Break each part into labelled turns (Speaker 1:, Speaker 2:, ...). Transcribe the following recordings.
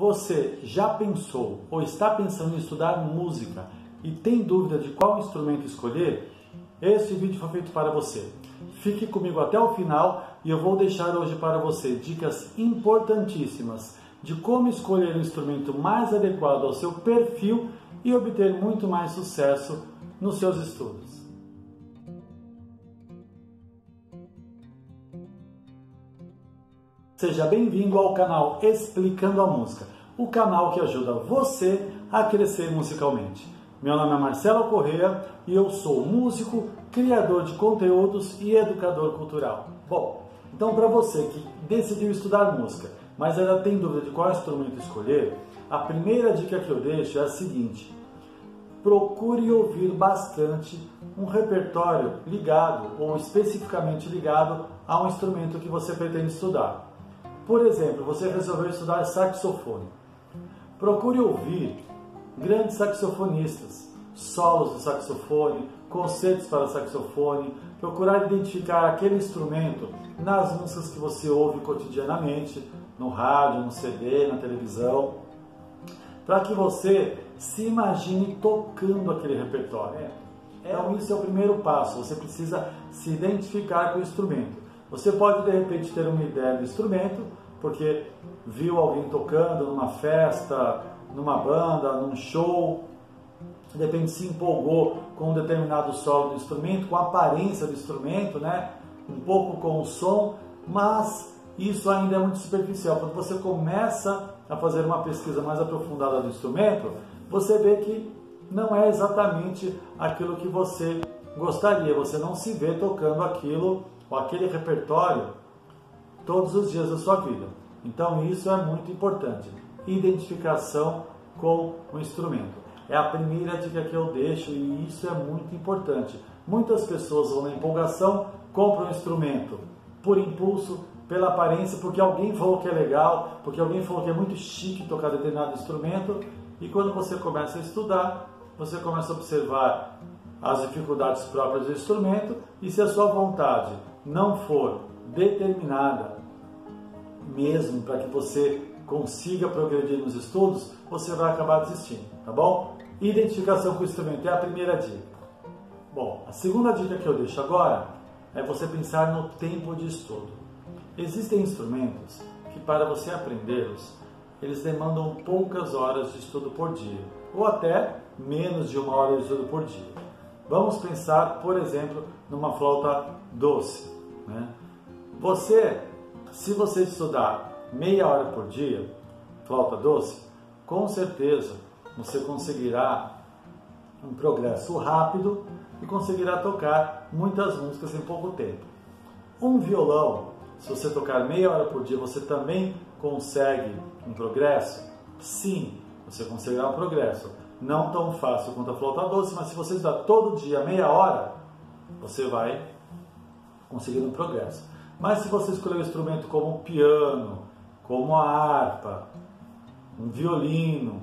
Speaker 1: Você já pensou ou está pensando em estudar música e tem dúvida de qual instrumento escolher? Este vídeo foi feito para você. Fique comigo até o final e eu vou deixar hoje para você dicas importantíssimas de como escolher o instrumento mais adequado ao seu perfil e obter muito mais sucesso nos seus estudos. Seja bem-vindo ao canal Explicando a Música, o canal que ajuda você a crescer musicalmente. Meu nome é Marcelo Corrêa e eu sou músico, criador de conteúdos e educador cultural. Bom, então para você que decidiu estudar música, mas ainda tem dúvida de qual instrumento escolher, a primeira dica que eu deixo é a seguinte: procure ouvir bastante um repertório ligado ou especificamente ligado a um instrumento que você pretende estudar. Por exemplo, você resolveu estudar saxofone. Procure ouvir grandes saxofonistas, solos do saxofone, concertos para saxofone, procurar identificar aquele instrumento nas músicas que você ouve cotidianamente, no rádio, no CD, na televisão, para que você se imagine tocando aquele repertório. Então, isso é o primeiro passo, você precisa se identificar com o instrumento. Você pode, de repente, ter uma ideia do instrumento, porque viu alguém tocando numa festa, numa banda, num show, de repente se empolgou com um determinado solo do instrumento, com a aparência do instrumento, né? Um pouco com o som, mas isso ainda é muito superficial. Quando você começa a fazer uma pesquisa mais aprofundada do instrumento, você vê que não é exatamente aquilo que você gostaria, você não se vê tocando aquilo ou aquele repertório todos os dias da sua vida. Então isso é muito importante. Identificação com o instrumento. É a primeira dica que eu deixo e isso é muito importante. Muitas pessoas vão na empolgação, compram um instrumento por impulso, pela aparência, porque alguém falou que é legal, porque alguém falou que é muito chique tocar determinado instrumento, e quando você começa a estudar, você começa a observar as dificuldades próprias do instrumento, e se a sua vontade não for determinada mesmo para que você consiga progredir nos estudos, você vai acabar desistindo, tá bom? Identificação com o instrumento é a primeira dica. Bom, a segunda dica que eu deixo agora é você pensar no tempo de estudo. Existem instrumentos que, para você aprendê-los, eles demandam poucas horas de estudo por dia, ou até menos de 1 hora de estudo por dia. Vamos pensar, por exemplo, numa flauta doce, né? Se você estudar meia hora por dia, flauta doce, com certeza você conseguirá um progresso rápido e conseguirá tocar muitas músicas em pouco tempo. Um violão, se você tocar meia hora por dia, você também consegue um progresso? Sim, você conseguirá um progresso. Não tão fácil quanto a flauta doce, mas se você estudar todo dia meia hora, você vai conseguir um progresso. Mas se você escolher um instrumento como o piano, como a harpa, um violino,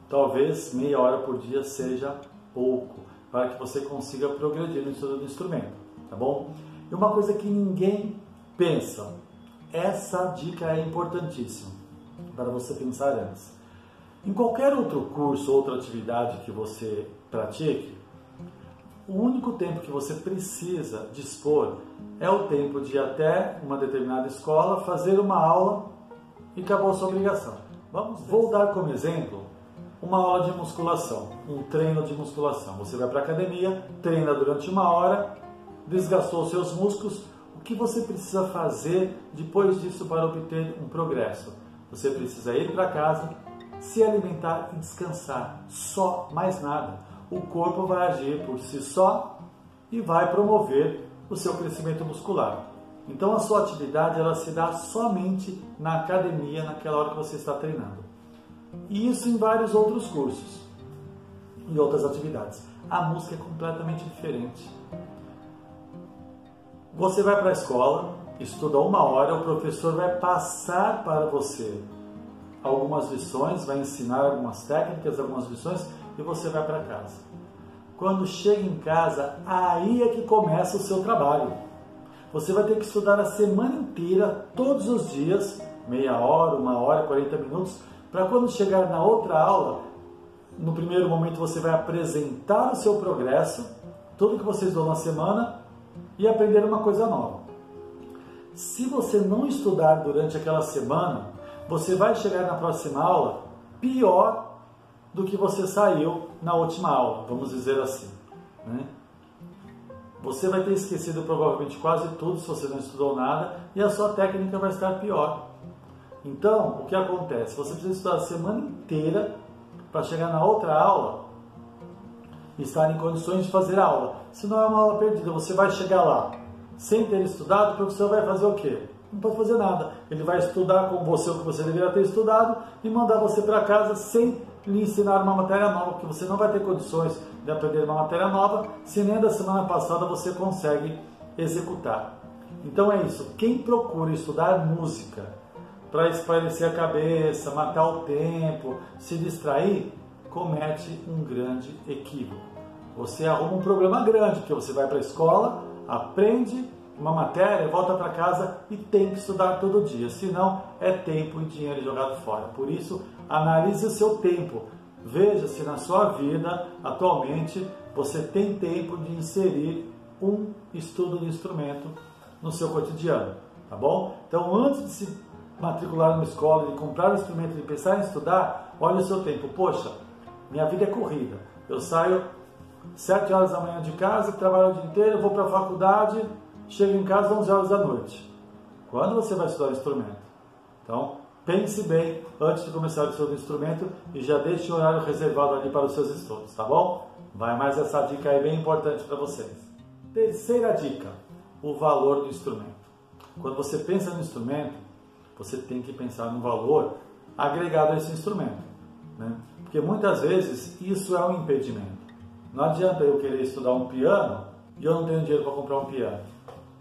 Speaker 1: talvez meia hora por dia seja pouco para que você consiga progredir no estudo do instrumento, tá bom? E uma coisa que ninguém pensa, essa dica é importantíssima para você pensar antes. Em qualquer outro curso, outra atividade que você pratique, o único tempo que você precisa dispor é o tempo de ir até uma determinada escola, fazer uma aula e acabou a sua obrigação. Vou dar como exemplo uma aula de musculação, um treino de musculação. Você vai para a academia, treina durante 1 hora, desgastou os seus músculos. O que você precisa fazer depois disso para obter um progresso? Você precisa ir para casa, se alimentar e descansar. Só, mais nada. O corpo vai agir por si só e vai promover o seu crescimento muscular. Então a sua atividade ela se dá somente na academia, naquela hora que você está treinando. E isso em vários outros cursos e outras atividades. A música é completamente diferente. Você vai para a escola, estuda 1 hora, o professor vai passar para você algumas lições, vai ensinar algumas técnicas, algumas lições, e você vai para casa. Quando chega em casa, aí é que começa o seu trabalho. Você vai ter que estudar a semana inteira, todos os dias, meia hora, 1 hora, 40 minutos, para quando chegar na outra aula, no primeiro momento você vai apresentar o seu progresso, tudo que você estudou na semana e aprender uma coisa nova. Se você não estudar durante aquela semana, você vai chegar na próxima aula pior do que você saiu na última aula, vamos dizer assim, né? Você vai ter esquecido provavelmente quase tudo se você não estudou nada e a sua técnica vai estar pior. Então, o que acontece? Você precisa estudar a semana inteira para chegar na outra aula e estar em condições de fazer a aula. Se não é uma aula perdida, você vai chegar lá sem ter estudado, o professor vai fazer o quê? Não pode fazer nada. Ele vai estudar com você o que você deveria ter estudado e mandar você para casa sem lhe ensinar uma matéria nova, porque você não vai ter condições de aprender uma matéria nova se nem da semana passada você consegue executar. Então é isso. Quem procura estudar música para espairecer a cabeça, matar o tempo, se distrair, comete um grande equívoco. Você arruma um problema grande, porque você vai para a escola, aprende uma matéria, volta para casa e tem que estudar todo dia, senão é tempo e dinheiro jogado fora. Por isso, analise o seu tempo. Veja se na sua vida, atualmente, você tem tempo de inserir um estudo de instrumento no seu cotidiano, tá bom? Então, antes de se matricular numa escola, de comprar um instrumento, de pensar em estudar, olhe o seu tempo. Poxa, minha vida é corrida. Eu saio 7 horas da manhã de casa, trabalho o dia inteiro, vou para a faculdade, chego em casa às 11 horas da noite. Quando você vai estudar instrumento? Então, pense bem antes de começar o estudo do instrumento e já deixe o horário reservado ali para os seus estudos, tá bom? Vai mais essa dica aí bem importante para vocês. Terceira dica, o valor do instrumento. Quando você pensa no instrumento, você tem que pensar no valor agregado a esse instrumento, né? Porque muitas vezes isso é um impedimento. Não adianta eu querer estudar um piano e eu não tenho dinheiro para comprar um piano.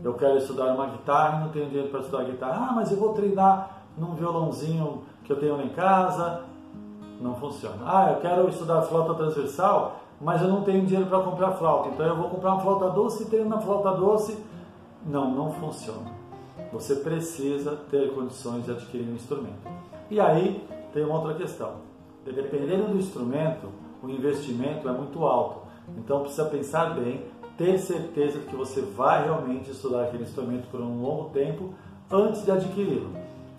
Speaker 1: Eu quero estudar uma guitarra e não tenho dinheiro para estudar guitarra. Ah, mas eu vou treinar num violãozinho que eu tenho lá em casa. Não funciona. Ah, eu quero estudar flauta transversal, mas eu não tenho dinheiro para comprar flauta. Então eu vou comprar uma flauta doce e treino na flauta doce. Não funciona. Você precisa ter condições de adquirir um instrumento. E aí tem uma outra questão. Dependendo do instrumento, o investimento é muito alto. Então precisa pensar bem, ter certeza de que você vai realmente estudar aquele instrumento por um longo tempo antes de adquiri-lo.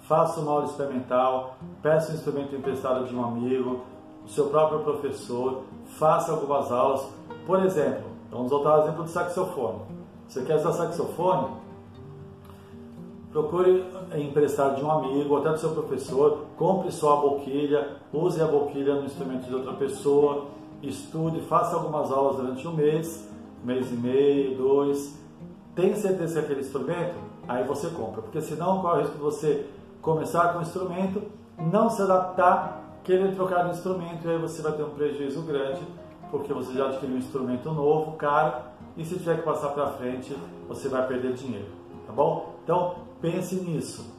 Speaker 1: Faça uma aula experimental, peça um instrumento emprestado de um amigo, o seu próprio professor, faça algumas aulas. Por exemplo, vamos voltar ao exemplo do saxofone. Você quer usar saxofone? Procure emprestar de um amigo ou até do seu professor, compre só a boquilha, use a boquilha no instrumento de outra pessoa, estude, faça algumas aulas durante um mês e meio, 2, tem certeza que é aquele instrumento? Aí você compra, porque senão corre o risco de você começar com o instrumento, não se adaptar, querer trocar de instrumento e aí você vai ter um prejuízo grande, porque você já adquiriu um instrumento novo, caro, e se tiver que passar para frente, você vai perder dinheiro, tá bom? Então, pense nisso,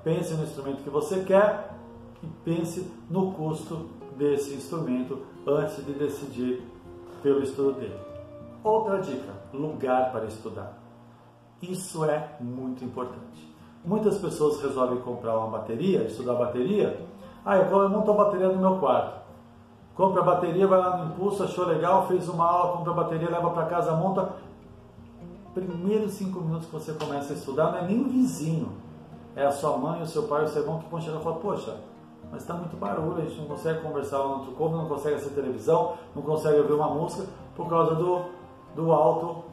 Speaker 1: pense no instrumento que você quer e pense no custo desse instrumento antes de decidir pelo estudo dele. Outra dica, lugar para estudar. Isso é muito importante. Muitas pessoas resolvem comprar uma bateria, estudar bateria. Ah, eu monto a bateria no meu quarto. Compra a bateria, vai lá no Impulso, achou legal, fez uma aula, compra a bateria, leva para casa, monta. Primeiros 5 minutos que você começa a estudar, não é nem o vizinho. É a sua mãe, o seu pai, o seu irmão que vão chegar e falar, poxa, mas está muito barulho, a gente não consegue conversar lá no outro cômodo, não consegue assistir televisão, não consegue ouvir uma música por causa do alto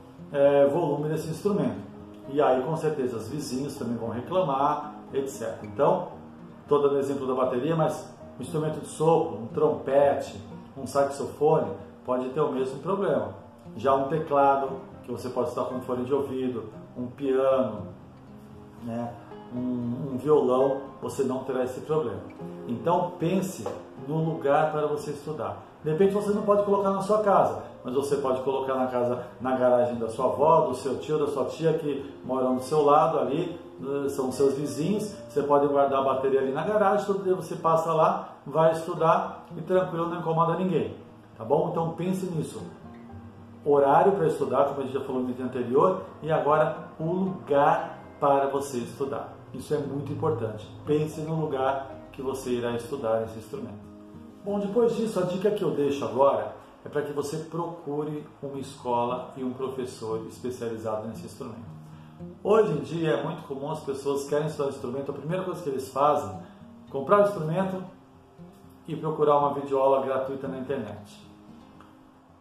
Speaker 1: volume desse instrumento. E aí, com certeza, os vizinhos também vão reclamar, etc. Então, estou dando exemplo da bateria, mas um instrumento de sopro, um trompete, um saxofone, pode ter o mesmo problema. Já um teclado, que você pode estar com um fone de ouvido, um piano, né, um violão, você não terá esse problema. Então, pense no lugar para você estudar. De repente você não pode colocar na sua casa, mas você pode colocar na garagem da sua avó, do seu tio, da sua tia que moram do seu lado ali, são seus vizinhos. Você pode guardar a bateria ali na garagem, todo dia você passa lá, vai estudar e tranquilo, não incomoda ninguém, tá bom? Então pense nisso. Horário para estudar, como a gente já falou no vídeo anterior, e agora o lugar para você estudar. Isso é muito importante. Pense no lugar que você irá estudar esse instrumento. Bom, depois disso, a dica que eu deixo agora é para que você procure uma escola e um professor especializado nesse instrumento. Hoje em dia é muito comum as pessoas querem estudar instrumento, a primeira coisa que eles fazem é comprar o instrumento e procurar uma videoaula gratuita na internet.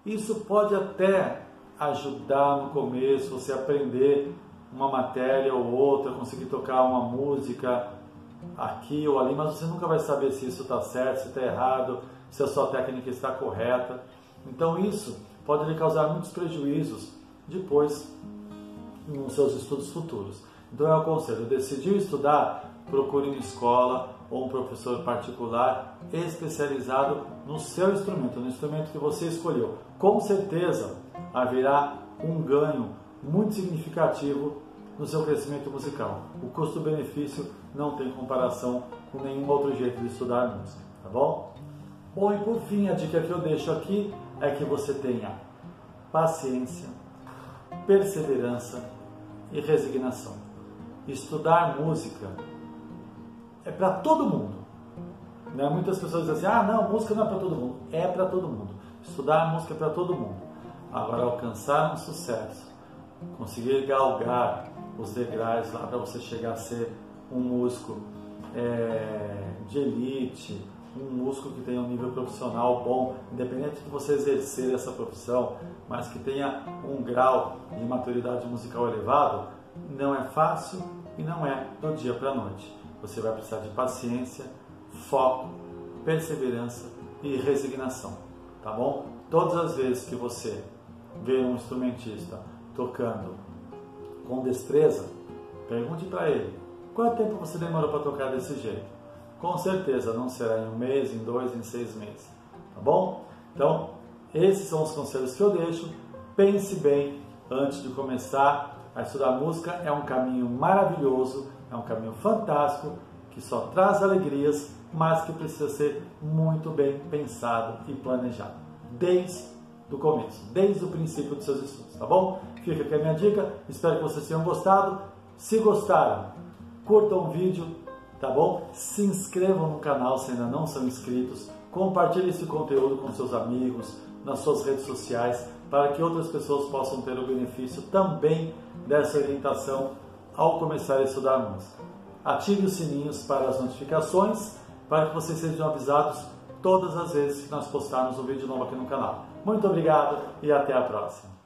Speaker 1: Isso pode até ajudar no começo, você aprender uma matéria ou outra, conseguir tocar uma música aqui ou ali, mas você nunca vai saber se isso está certo, se está errado, se a sua técnica está correta. Então isso pode lhe causar muitos prejuízos depois nos seus estudos futuros. Então eu aconselho, decidiu estudar, procure uma escola ou um professor particular especializado no seu instrumento, no instrumento que você escolheu. Com certeza haverá um ganho muito significativo no seu crescimento musical. O custo-benefício não tem comparação com nenhum outro jeito de estudar música, tá bom? Bom, e por fim, a dica que eu deixo aqui é que você tenha paciência, perseverança e resignação. Estudar música é para todo mundo. Né? Muitas pessoas dizem assim, não, música não é para todo mundo. É para todo mundo. Estudar música é para todo mundo. Agora, alcançar um sucesso, conseguir galgar os degraus lá para você chegar a ser um músico de elite, um músico que tenha um nível profissional bom, independente de você exercer essa profissão, mas que tenha um grau de maturidade musical elevado, não é fácil e não é do dia para a noite. Você vai precisar de paciência, foco, perseverança e resignação, tá bom? Todas as vezes que você vê um instrumentista tocando com destreza, pergunte para ele, quanto tempo você demorou para tocar desse jeito? Com certeza não será em 1 mês, em 2, em 6 meses, tá bom? Então, esses são os conselhos que eu deixo. Pense bem antes de começar a estudar música. É um caminho maravilhoso, é um caminho fantástico, que só traz alegrias, mas que precisa ser muito bem pensado e planejado, desde o começo, desde o princípio dos seus estudos, tá bom? Fica aqui a minha dica, espero que vocês tenham gostado. Se gostaram, curtam o vídeo, tá bom? Se inscrevam no canal se ainda não são inscritos, compartilhe esse conteúdo com seus amigos, nas suas redes sociais, para que outras pessoas possam ter o benefício também dessa orientação ao começar a estudar música. Ative os sininhos para as notificações, para que vocês sejam avisados todas as vezes que nós postarmos um vídeo novo aqui no canal. Muito obrigado e até a próxima!